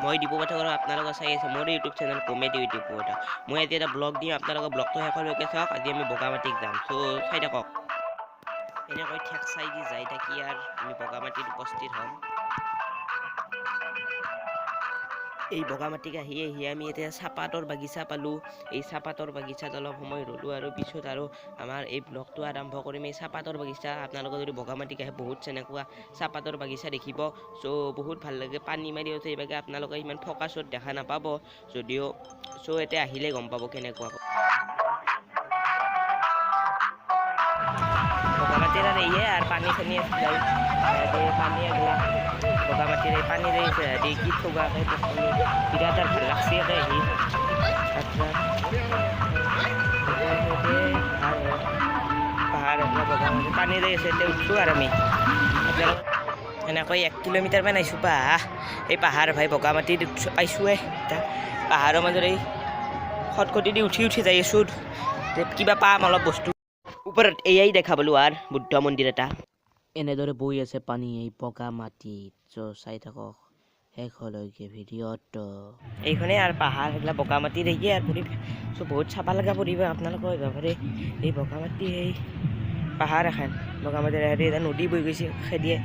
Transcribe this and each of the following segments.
মই দীপকথা কৰো আপোনালোকে চাই আছে মোৰ ইউটিউব চেনেল কমেডি দীপকথা। মই আজি এটা ব্লগ দিম আপোনালোকে ব্লগটো শেষলৈকে চাওক। আজি আমি বগামাটিক যাম, চ' চাই থাকক। এনেকৈ ঠেক চাই দি যাই থাকি আৰু আমি বগামাটিত উপস্থিত হ'ম। এই বগামাটিক আহি আমি এতিয়া চাহপাতৰ বাগিচা পালোঁ। এই চাহপাতৰ বাগিচাত অলপ সময় ৰ'লোঁ আৰু পিছত আৰু আমাৰ এই ব্লগটো আৰম্ভ কৰিম। এই চাহপাতৰ বাগিচা আপোনালোকে যদি বগামাটিক আহে বহুত তেনেকুৱা চাহপাতৰ বাগিচা দেখিব। চ' বহুত ভাল লাগে, পানী মাৰি আছে এইভাগে আপোনালোকে ইমান ফকাছত দেখা নাপাব যদিও। চ' এতিয়া আহিলে গম পাব কেনেকুৱা বগামাটিৰ আৰু এইয়ে আৰু পানী চানী যায় পানী এগলা বগামাটিৰ এই পানীৰে কি থগাকে পানী বিৰাট আৰু ভাল লাগছে আহি পাহাৰ এগলা বগামাটি পানীৰে আছে। এতিয়া উঠছোঁ আৰু আমি আপোনালোক এনেকৈ 1 কিলোমিটাৰমান আহিছোঁ এই পাহাৰ ভাই বগামাটিত পাইছোঁৱে। এতিয়া পাহাৰৰ মাজত এই খটখটি দি উঠি যাই আছোঁ, কিবা পাম অলপ বস্তু ওপৰত। এয়াই দেখা পালোঁ আৰু বুদ্ধ মন্দিৰ এটা এনেদৰে বৈ আছে পানী এই বগামাটিত। চাই থাকক শেষলৈকে ভিডিঅ'ত। এইখনেই আৰু পাহাৰ সেইগিলা বগামাটিৰ এইয়ে আৰু পৰিৱেশ। চ' বহুত চাব লগা পৰিৱেশ আপোনালোকে আহিব পাৰে এই বগামাটি। এই পাহাৰ এখন বগামাটিৰ এটা নদী বৈ গৈছে খেদিয়ে।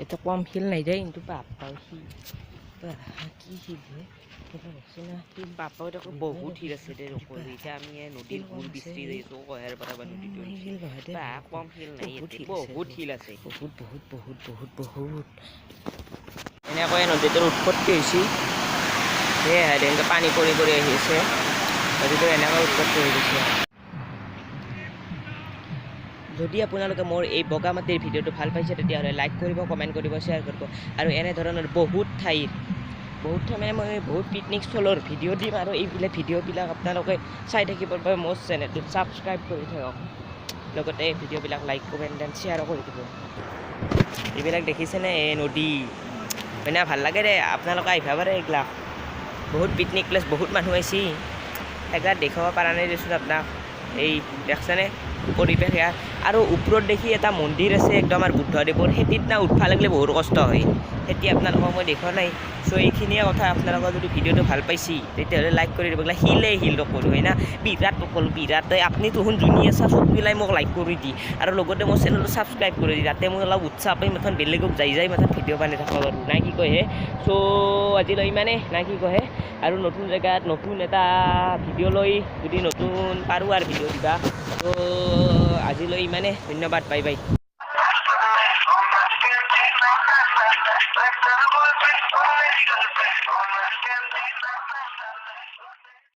এটা কম শিল নাই যায় কিন্তু বাপ্পাও শিল কি শিল শিল বাপ্পাও দেখো বহুত শিল আছে দে ৰকৰি। এতিয়া আমি নদীৰ গুৰ বিচৰি যাইছোঁ কয়াৰ পৰা বা নদীটো কম শিল নাই, বহুত শিল আছে, বহুত বহুত বহুত বহুত বহুত এনেকৈ নদীটোৰ উৎপত্তি হৈছে। সেয়াই এনেকৈ পানী পৰি পৰি আহি আছে নদীটো, এনেকৈ উৎপত্তি হৈ গৈছে। যদি আপোনালোকে মোৰ এই বগামাটিৰ ভিডিঅ'টো ভাল পাইছে তেতিয়াহ'লে লাইক কৰিব, কমেণ্ট কৰিব, শ্বেয়াৰ কৰিব। আৰু এনেধৰণৰ বহুত ঠাই মানে মই বহুত পিকনিক স্থলৰ ভিডিঅ' দিম আৰু এইবিলাক ভিডিঅ'বিলাক আপোনালোকে চাই থাকিবৰ বাবে মোৰ চেনেলটোত ছাবস্ক্ৰাইব কৰি থাকক। লগতে ভিডিঅ'বিলাক লাইক কমেণ্ট এণ্ড শ্বেয়াৰো কৰি দিব। এইবিলাক দেখিছেনে এই নদী হয়নে, ভাল লাগে দে। আপোনালোকে আহিব পাৰে এইবিলাক বহুত পিকনিক প্লেচ, বহুত মানুহ আহিছে। এইবিলাক দেখাব পৰা নাই দেচোন আপোনাক। এই দেখছেনে পৰিৱেশ ইয়াৰ। আৰু ওপৰত দেখি এটা মন্দিৰ আছে একদম আৰু বুদ্ধদেৱৰ, খেতিত না উঠবা লাগিলে বহুত কষ্ট হয়। খেতি আপোনালোকক মই দেখা নাই। চ' এইখিনিয়ে কথা। আপোনালোকৰ যদি ভিডিঅ'টো ভাল পাইছি তেতিয়াহ'লে লাইক কৰি দিব। শিলেই শিল নকৰোঁ হয় না, বিৰাট নকৰোঁ বিৰাট। আপুনি দেখোন যোনী আছা চববিলাক মোক লাইক কৰি দি আৰু লগতে মোৰ চেনেলটো ছাবস্ক্ৰাইব কৰি দি, যাতে মই অলপ উৎসাহ পাই মাথন বেলেগক যাই মাথন ভিডিঅ' বনাই থাকিব পাৰোঁ নাই কি কয় হে। চ' আজিলৈ ইমানেই নাই কি কয় হে। আৰু নতুন জেগাত নতুন এটা ভিডিঅ' লৈ যদি নতুন পাৰোঁ আৰু ভিডিঅ' দিবা। ত' আজিলৈ ইমানে, ধন্যবাদ, বাই বাই।